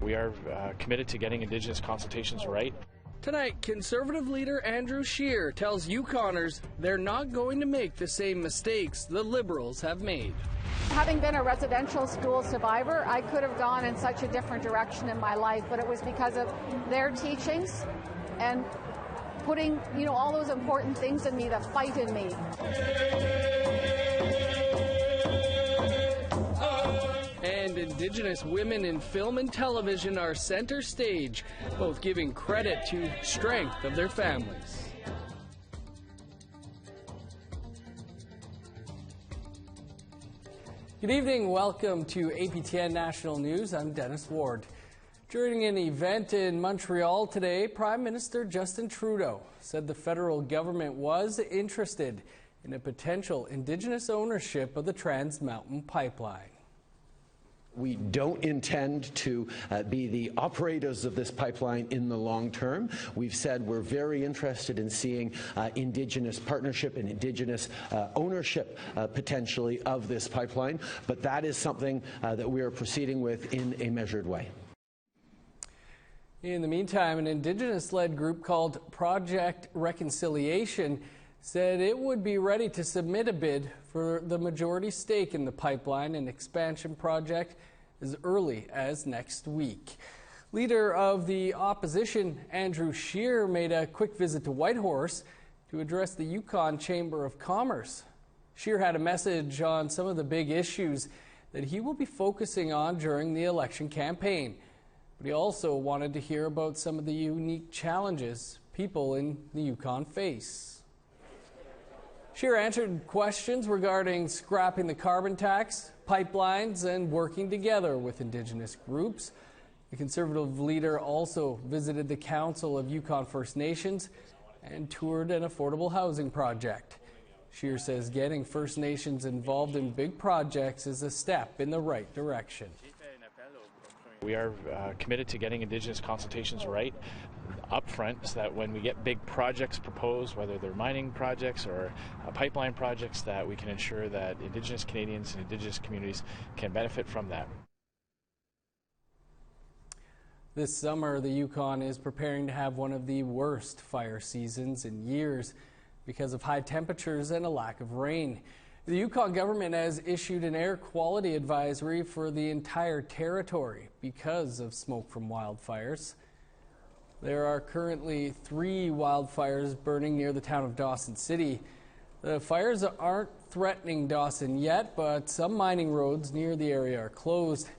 We are committed to getting Indigenous consultations right. Tonight, Conservative leader Andrew Scheer tells Yukoners they're not going to make the same mistakes the Liberals have made. Having been a residential school survivor, I could have gone in such a different direction in my life, but it was because of their teachings and putting, all those important things in me, the fight in me. And Indigenous women in film and television are center stage, both giving credit to strength of their families. Good evening, welcome to APTN National News. I'm Dennis Ward. During an event in Montreal today, Prime Minister Justin Trudeau said the federal government was interested in a potential Indigenous ownership of the Trans Mountain Pipeline. We don't intend to be the operators of this pipeline in the long term. We've said we're very interested in seeing Indigenous partnership and Indigenous ownership potentially of this pipeline, but that is something that we are proceeding with in a measured way. In the meantime, an Indigenous-led group called Project Reconciliation said it would be ready to submit a bid for the majority stake in the pipeline and expansion project as early as next week. Leader of the opposition, Andrew Scheer, made a quick visit to Whitehorse to address the Yukon Chamber of Commerce. Scheer had a message on some of the big issues that he will be focusing on during the election campaign. But he also wanted to hear about some of the unique challenges people in the Yukon face. Scheer answered questions regarding scrapping the carbon tax, pipelines, and working together with Indigenous groups. The Conservative leader also visited the Council of Yukon First Nations and toured an affordable housing project. Scheer says getting First Nations involved in big projects is a step in the right direction. We are committed to getting Indigenous consultations right up front so that when we get big projects proposed, whether they're mining projects or pipeline projects, that we can ensure that Indigenous Canadians and Indigenous communities can benefit from that. This summer, the Yukon is preparing to have one of the worst fire seasons in years because of high temperatures and a lack of rain. The Yukon government has issued an air quality advisory for the entire territory because of smoke from wildfires. There are currently 3 wildfires burning near the town of Dawson City. The fires aren't threatening Dawson yet, but some mining roads near the area are closed.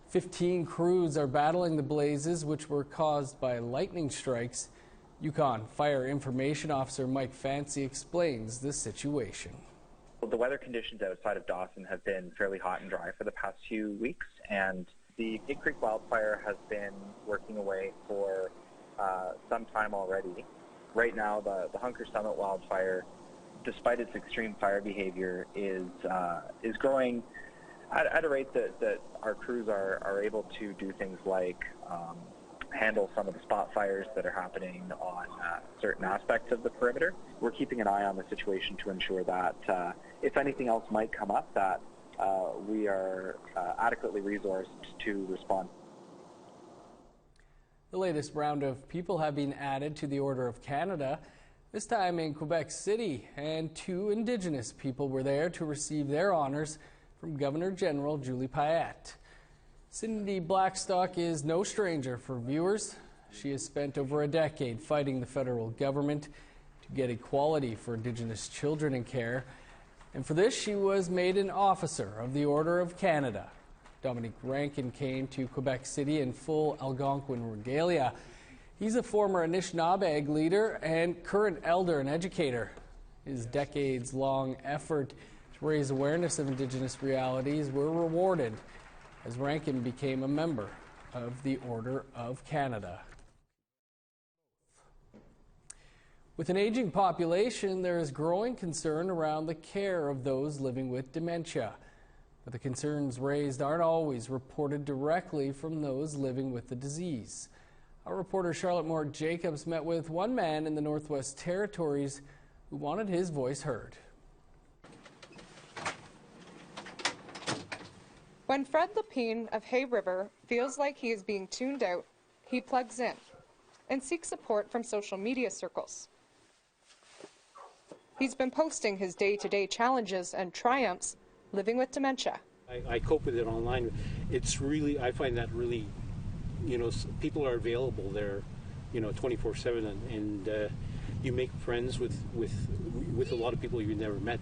15 crews are battling the blazes, which were caused by lightning strikes. Yukon Fire Information Officer Mike Fancy explains the situation. The weather conditions outside of Dawson have been fairly hot and dry for the past few weeks, and the Big Creek wildfire has been working away for some time already. Right now, the Hunker Summit wildfire, despite its extreme fire behavior, is growing at a rate that our crews are able to do things like handle some of the spot fires that are happening on certain aspects of the perimeter. We're keeping an eye on the situation to ensure that if anything else might come up, that we are adequately resourced to respond. The latest round of people have been added to the Order of Canada, this time in Quebec City, and 2 Indigenous people were there to receive their honors from Governor General Julie Payette. Cindy Blackstock is no stranger for viewers. She has spent over a decade fighting the federal government to get equality for Indigenous children in care. And for this, she was made an officer of the Order of Canada. Dominic Rankin came to Quebec City in full Algonquin regalia. He's a former Anishinaabe leader and current elder and educator. His decades-long effort to raise awareness of Indigenous realities were rewarded as Rankin became a member of the Order of Canada. With an aging population, there is growing concern around the care of those living with dementia. But the concerns raised aren't always reported directly from those living with the disease. Our reporter Charlotte Moore Jacobs met with one man in the Northwest Territories who wanted his voice heard. When Fred Lapine of Hay River feels like he is being tuned out, he plugs in and seeks support from social media circles. He's been posting his day-to-day challenges and triumphs living with dementia. I cope with it online. It's really, I find that really, people are available there, 24/7, and you make friends with a lot of people you've never met.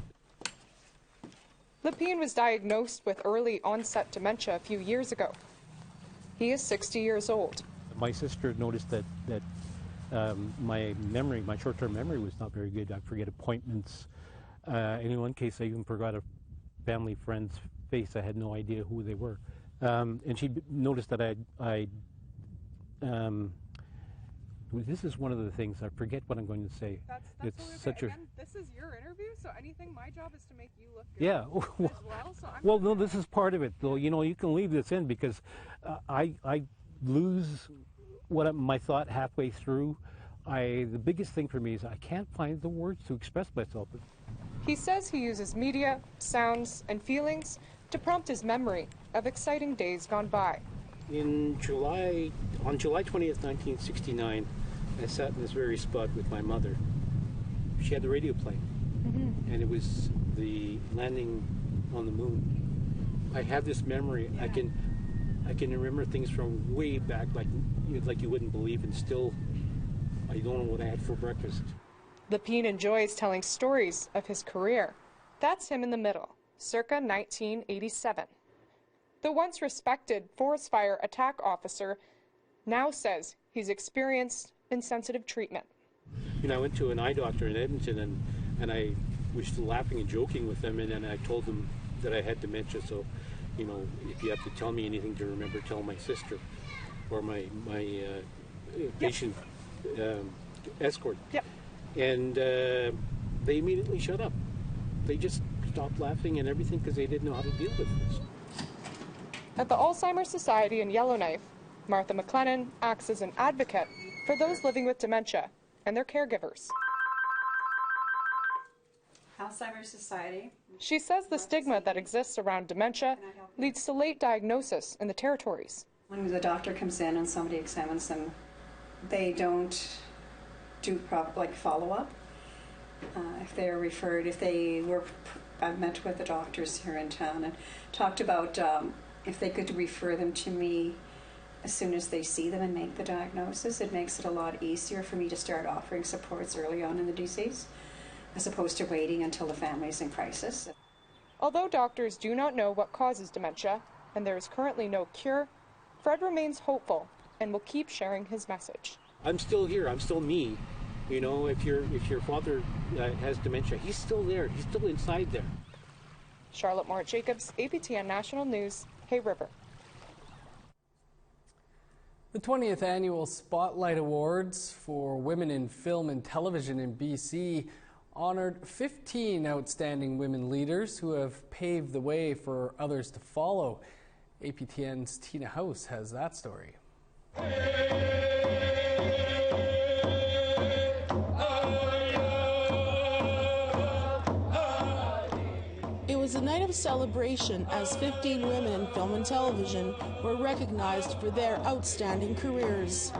Lapine was diagnosed with early onset dementia a few years ago. He is 60 years old. My sister noticed that my short-term memory was not very good. I forget appointments. In one case, I even forgot a family friend's face. I had no idea who they were. And she noticed that this is one of the things, I forget what I'm going to say. That's it's okay. such Again, this is your interview, so anything, my job is to make you look good yeah. as well. So well, no, this is part of it, though. You can leave this in because I lose my thought halfway through. The biggest thing for me is I can't find the words to express myself. He says he uses media, sounds, and feelings to prompt his memory of exciting days gone by. On July 20th, 1969, I sat in this very spot with my mother. She had the radio playing, and it was the landing on the moon. I have this memory. Yeah. I can remember things from way back, like you wouldn't believe, and still I don't know what I had for breakfast. Lapine enjoys telling stories of his career. That's him in the middle, circa 1987. The once respected forest fire attack officer now says he's experienced insensitive treatment. I went to an eye doctor in Edmonton, and I was laughing and joking with them, and then I told them that I had dementia, so, if you have to tell me anything to remember, tell my sister or my patient escort. Yep. And they immediately shut up. They just stopped laughing and everything because they didn't know how to deal with this. At the Alzheimer's Society in Yellowknife, Martha McLennan acts as an advocate for those living with dementia and their caregivers. Alzheimer's Society. She says the stigma that exists around dementia leads to late diagnosis in the territories. When the doctor comes in and somebody examines them, they don't do follow-up. If they're referred, I've met with the doctors here in town and talked about if they could refer them to me as soon as they see them and make the diagnosis. It makes it a lot easier for me to start offering supports early on in the disease, as opposed to waiting until the family's in crisis. Although doctors do not know what causes dementia, and there is currently no cure, Fred remains hopeful and will keep sharing his message. I'm still here. I'm still me. If your father has dementia, he's still there. He's still inside there. Charlotte Moore-Jacobs, APTN National News, Hay River. The 20th Annual Spotlight Awards for Women in Film and Television in BC honored 15 outstanding women leaders who have paved the way for others to follow. APTN's Tina House has that story. It was a night of celebration as 15 women in film and television were recognized for their outstanding careers.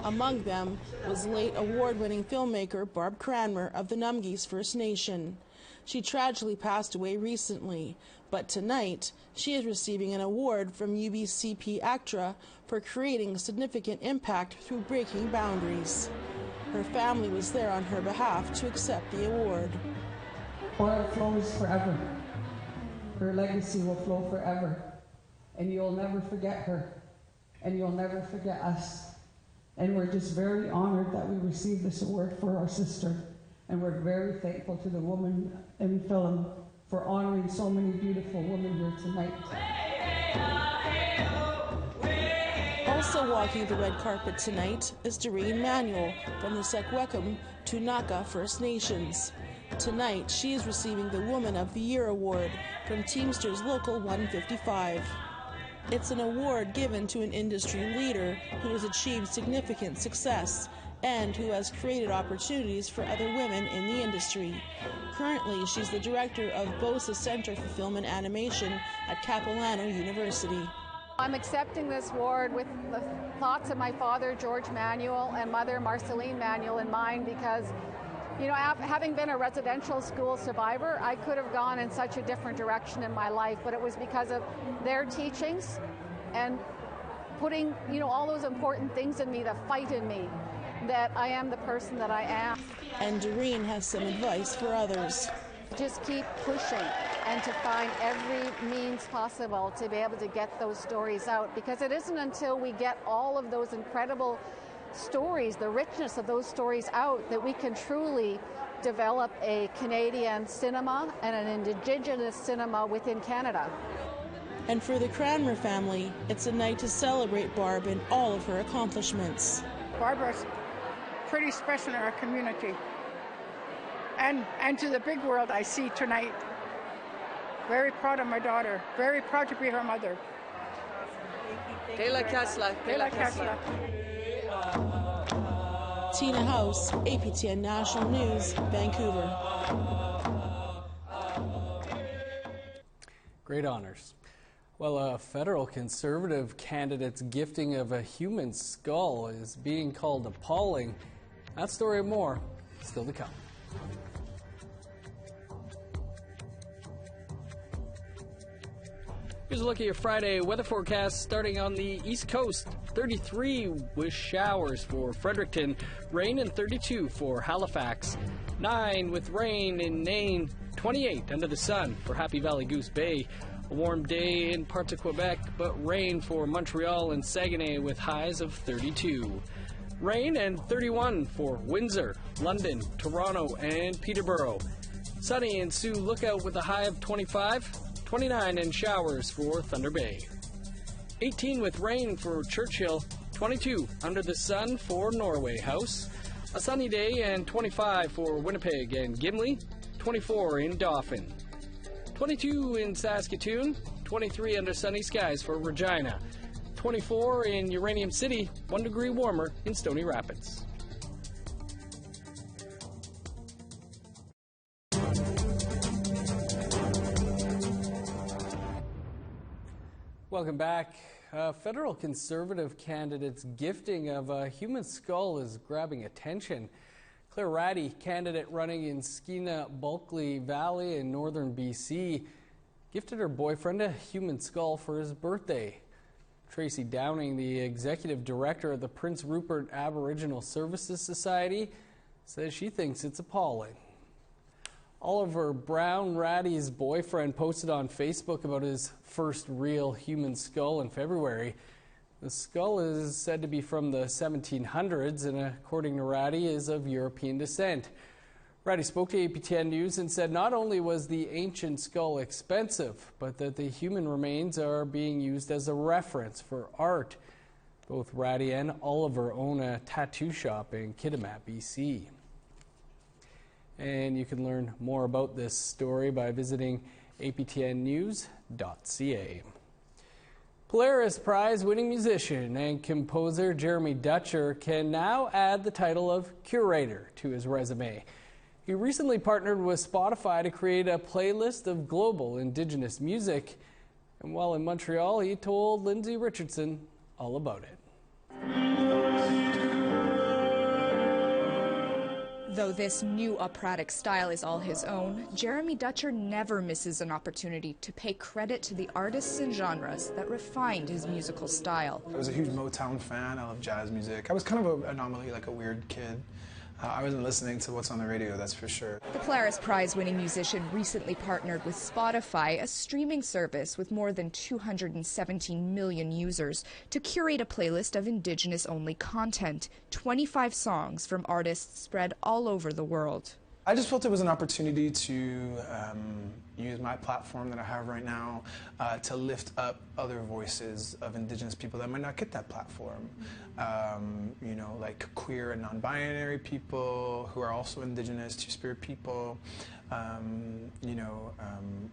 Among them was late award-winning filmmaker Barb Cranmer of the Numgees First Nation. She tragically passed away recently, but tonight she is receiving an award from UBCP ACTRA for creating a significant impact through breaking boundaries. Her family was there on her behalf to accept the award. Oil flows forever. Her legacy will flow forever. And you'll never forget her. And you'll never forget us. And we're just very honored that we received this award for our sister. And we're very thankful to the woman in film for honoring so many beautiful women here tonight. Also walking the red carpet tonight is Doreen Manuel from the Secwecum Tunaka First Nations. Tonight, she is receiving the Woman of the Year award from Teamsters Local 155. It's an award given to an industry leader who has achieved significant success and who has created opportunities for other women in the industry. Currently, she's the director of BOSA Center for Film and Animation at Capilano University. I'm accepting this award with the thoughts of my father, George Manuel, and mother, Marceline Manuel, in mind, because, you know, having been a residential school survivor, I could have gone in such a different direction in my life, but it was because of their teachings and putting, you know, all those important things in me, the fight in me, that I am the person that I am. And Doreen has some advice for others. Just keep pushing and to find every means possible to be able to get those stories out, because it isn't until we get all of those incredible stories, the richness of those stories out, that we can truly develop a Canadian cinema and an Indigenous cinema within Canada. And for the Cranmer family, it's a night to celebrate Barb and all of her accomplishments. Barbara's pretty special in our community. And to the big world I see tonight. Very proud of my daughter. Very proud to be her mother. Taylor Kessler. Taylor Kessler. Tina House, APTN National News, Vancouver. Great honors. Well, a federal Conservative candidate's gifting of a human skull is being called appalling. That story and more still to come. Here's a look at your Friday weather forecast starting on the East Coast. 33 with showers for Fredericton, rain, and 32 for Halifax. 9 with rain in Nain, 28 under the sun for Happy Valley Goose Bay. A warm day in parts of Quebec, but rain for Montreal and Saguenay with highs of 32. Rain and 31 for Windsor, London, Toronto, and Peterborough. Sunny in Sioux Lookout with a high of 25. 29 in showers for Thunder Bay. 18 with rain for Churchill. 22 under the sun for Norway House. A sunny day and 25 for Winnipeg and Gimli. 24 in Dauphin. 22 in Saskatoon, 23 under sunny skies for Regina, 24 in Uranium City, 1 degree warmer in Stony Rapids. Welcome back. A federal Conservative candidate's gifting of a human skull is grabbing attention. Claire Ratty, candidate running in Skeena-Bulkley Valley in northern BC, gifted her boyfriend a human skull for his birthday. Tracy Downing, the executive director of the Prince Rupert Aboriginal Services Society, says she thinks it's appalling. Oliver Brown, Ratty's boyfriend, posted on Facebook about his first real human skull in February. The skull is said to be from the 1700s and, according to Ratty, is of European descent. Ratty spoke to APTN News and said not only was the ancient skull expensive, but that the human remains are being used as a reference for art. Both Ratty and Oliver own a tattoo shop in Kitimat, BC. And you can learn more about this story by visiting aptnnews.ca. Polaris Prize-winning musician and composer Jeremy Dutcher can now add the title of curator to his resume. He recently partnered with Spotify to create a playlist of global Indigenous music. And while in Montreal, he told Lindsay Richardson all about it. Though this new operatic style is all his own, Jeremy Dutcher never misses an opportunity to pay credit to the artists and genres that refined his musical style. I was a huge Motown fan. I love jazz music. I was kind of an anomaly, like a weird kid. I wasn't listening to what's on the radio, that's for sure. The Polaris Prize-winning musician recently partnered with Spotify, a streaming service with more than 217 million users, to curate a playlist of Indigenous-only content, 25 songs from artists spread all over the world. I just felt it was an opportunity to use my platform that I have right now to lift up other voices of Indigenous people that might not get that platform. You know, like queer and non-binary people who are also Indigenous, Two-Spirit people, you know,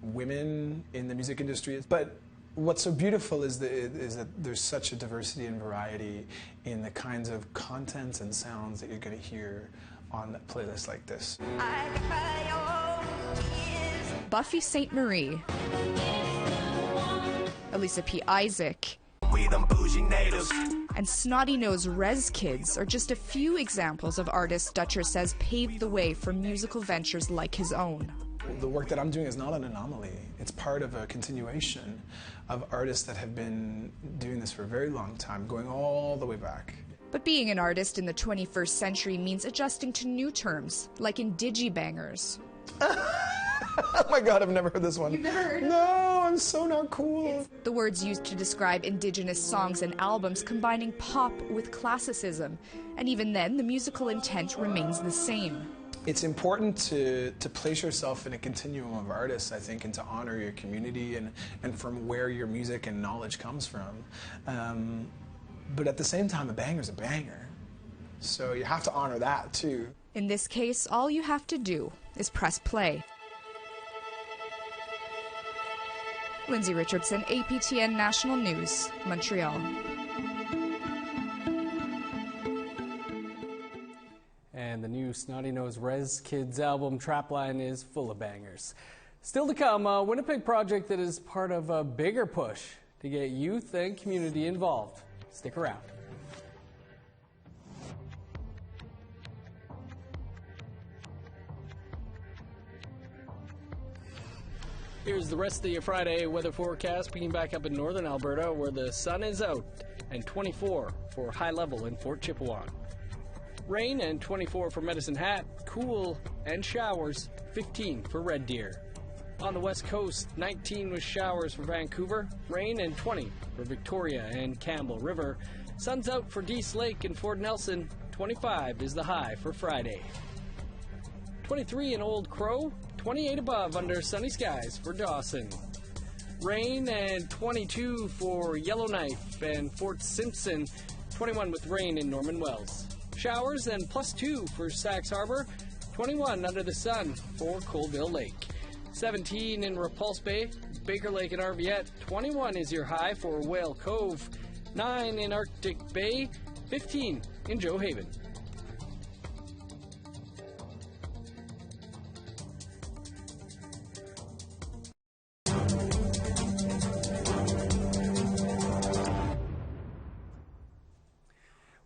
women in the music industry. But what's so beautiful is that there's such a diversity and variety in the kinds of content and sounds that you're going to hear on a playlist like this. Buffy St. Marie, Elisa P. Isaac, and snotty-nosed Res Kids are just a few examples of artists Dutcher says paved the way for musical ventures like his own. The work that I'm doing is not an anomaly. It's part of a continuation of artists that have been doing this for a very long time, going all the way back. But being an artist in the 21st century means adjusting to new terms, like indigibangers. Oh my God, I've never heard this one. You've never heard it? No, I'm so not cool. The words used to describe Indigenous songs and albums combining pop with classicism. And even then, the musical intent remains the same. It's important to place yourself in a continuum of artists, I think, and to honor your community and from where your music and knowledge comes from. But at the same time, a banger's a banger. So you have to honor that, too. In this case, all you have to do is press play. Lindsay Richardson, APTN National News, Montreal. And the new Snotty Nose Res Kids album, Trapline, is full of bangers. Still to come, a Winnipeg project that is part of a bigger push to get youth and community involved. Stick around. Here's the rest of your Friday weather forecast, being back up in northern Alberta where the sun is out, and 24 for high level in Fort Chipewyan. Rain and 24 for Medicine Hat, cool and showers, 15 for Red Deer. On the west coast, 19 with showers for Vancouver, rain and 20 for Victoria and Campbell River. Sun's out for Dease Lake and Fort Nelson, 25 is the high for Friday. 23 in Old Crow, 28 above under sunny skies for Dawson. Rain and 22 for Yellowknife and Fort Simpson, 21 with rain in Norman Wells. Showers and +2 for Sax Harbor, 21 under the sun for Colville Lake. 17 in Repulse Bay, Baker Lake and Arviette, 21 is your high for Whale Cove. 9 in Arctic Bay, 15 in Joe Haven.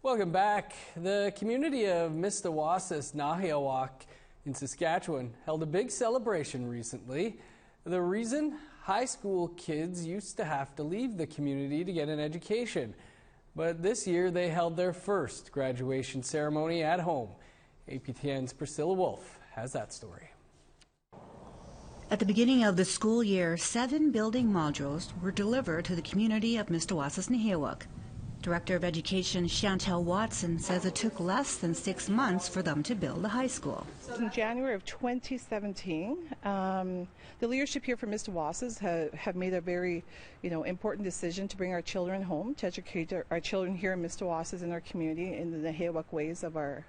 Welcome back. The community of Mistawassis Nahiawak in Saskatchewan held a big celebration recently. The reason? High school kids used to have to leave the community to get an education. But this year they held their first graduation ceremony at home. APTN's Priscilla Wolf has that story. At the beginning of the school year, 7 building modules were delivered to the community of Mistawassis Nahiawak. Director of Education Chantel Watson says it took less than 6 months for them to build the high school. In January of 2017, the leadership here from Mistawassis have made a very, important decision to bring our children home, to educate our children here in Mistawassis and our community in the Nahiawak ways of our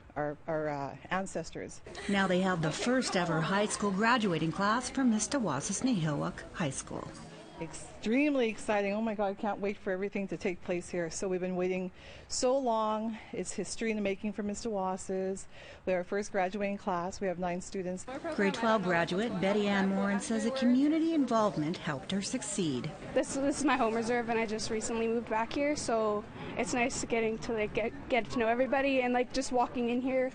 ancestors. Now they have the first ever high school graduating class from Mistawassis Nahiawak High School. Extremely exciting. Oh my God, I can't wait for everything to take place here. So we've been waiting so long. It's history in the making for Mistawassis. We have our first graduating class. We have 9 students. Grade 12 graduate Betty Ann Morin says the community involvement helped her succeed. This is my home reserve, and I just recently moved back here, so it's nice getting to get to know everybody, and just walking in here.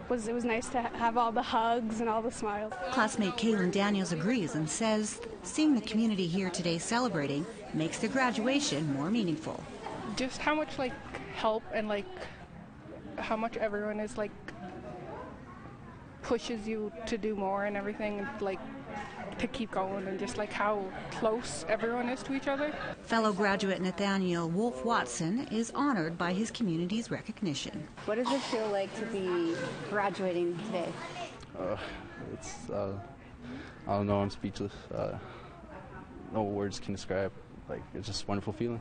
It was nice to have all the hugs and all the smiles. Classmate Kaylin Daniels agrees and says seeing the community here today celebrating makes the graduation more meaningful. Just how much help and how much everyone is pushes you to do more and everything, and to keep going, and just how close everyone is to each other. Fellow graduate Nathaniel Wolf Watson is honored by his community's recognition. What does it feel like to be graduating today? It's I don't know, I'm speechless. No words can describe. It's just a wonderful feeling.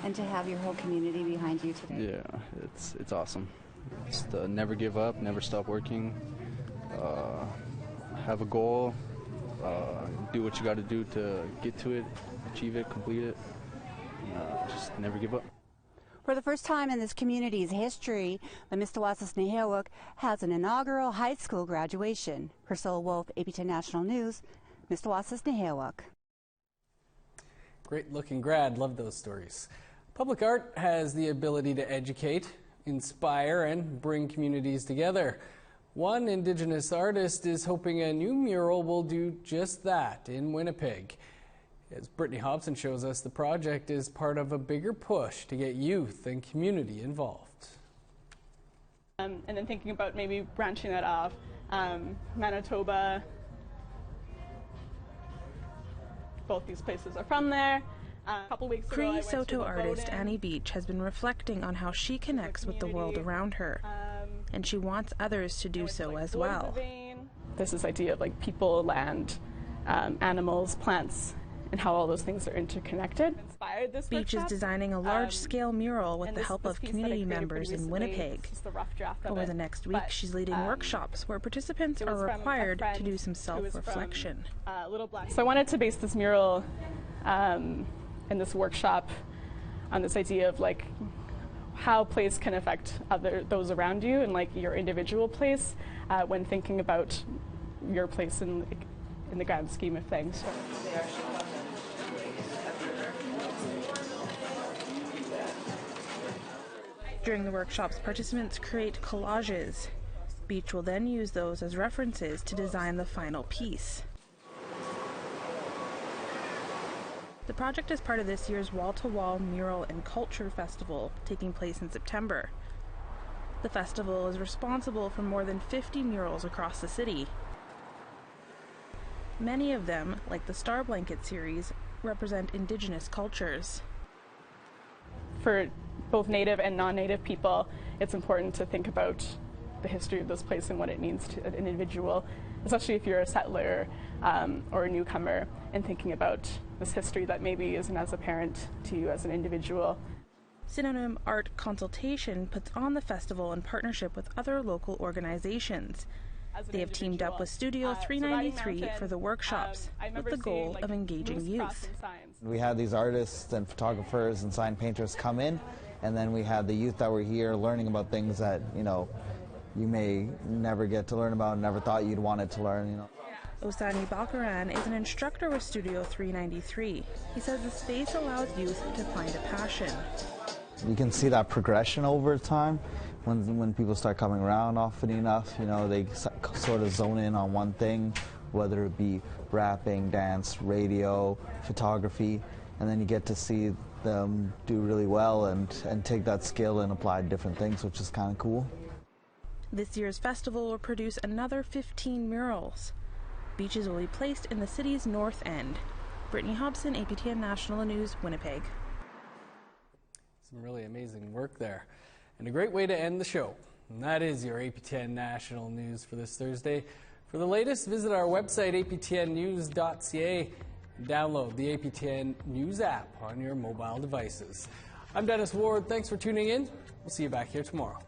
And to have your whole community behind you today. Yeah, it's awesome. Just never give up, never stop working, have a goal, do what you got to do to get to it, achieve it, complete it. Just never give up. For the first time in this community's history, the Mistawasas Nihilwuk has an inaugural high school graduation. Priscilla Wolf, APTN National News, Mistawasas Nihilwuk. Great looking grad, love those stories. Public art has the ability to educate, inspire, and bring communities together. One Indigenous artist is hoping a new mural will do just that in Winnipeg. As Brittany Hobson shows us, the project is part of a bigger push to get youth and community involved. And then thinking about maybe branching that off, Manitoba, both these places are from there. A couple weeks ago, Cree Soto artist Annie Beach has been reflecting on how she connects with the world around her, and she wants others to do so as well. There's this idea of like people, land, animals, plants, and how all those things are interconnected. Beach is designing a large-scale mural with the help of community members in Winnipeg. Over the next week, she's leading workshops where participants are required to do some self-reflection. So I wanted to base this mural in this workshop on this idea of like how place can affect those around you and like your individual place when thinking about your place in the grand scheme of things. During the workshops, participants create collages. Beach will then use those as references to design the final piece. The project is part of this year's Wall-to-Wall Mural and Culture Festival, taking place in September. The festival is responsible for more than 50 murals across the city. Many of them, like the Star Blanket series, represent Indigenous cultures. For both Native and non-Native people, it's important to think about the history of this place and what it means to an individual, especially if you're a settler or a newcomer, and thinking about this history that maybe isn't as apparent to you as an individual. Synonym Art Consultation puts on the festival in partnership with other local organizations. They have teamed up with Studio 393 for the workshops, with the goal of engaging youth. We had these artists and photographers and sign painters come in, and then we had the youth that were here learning about things that, you know, you may never get to learn about, never thought you'd wanted to learn, you know. Osani Balkaran is an instructor with Studio 393. He says the space allows youth to find a passion. You can see that progression over time. When people start coming around often enough, you know, they sort of zone in on one thing, whether it be rapping, dance, radio, photography, and then you get to see them do really well and take that skill and apply different things, which is kind of cool. This year's festival will produce another 15 murals. Beaches will be placed in the city's north end. Brittany Hobson, APTN National News, Winnipeg. Some really amazing work there. And a great way to end the show. And that is your APTN National News for this Thursday. For the latest, visit our website, aptnnews.ca, and download the APTN News app on your mobile devices. I'm Dennis Ward. Thanks for tuning in. We'll see you back here tomorrow.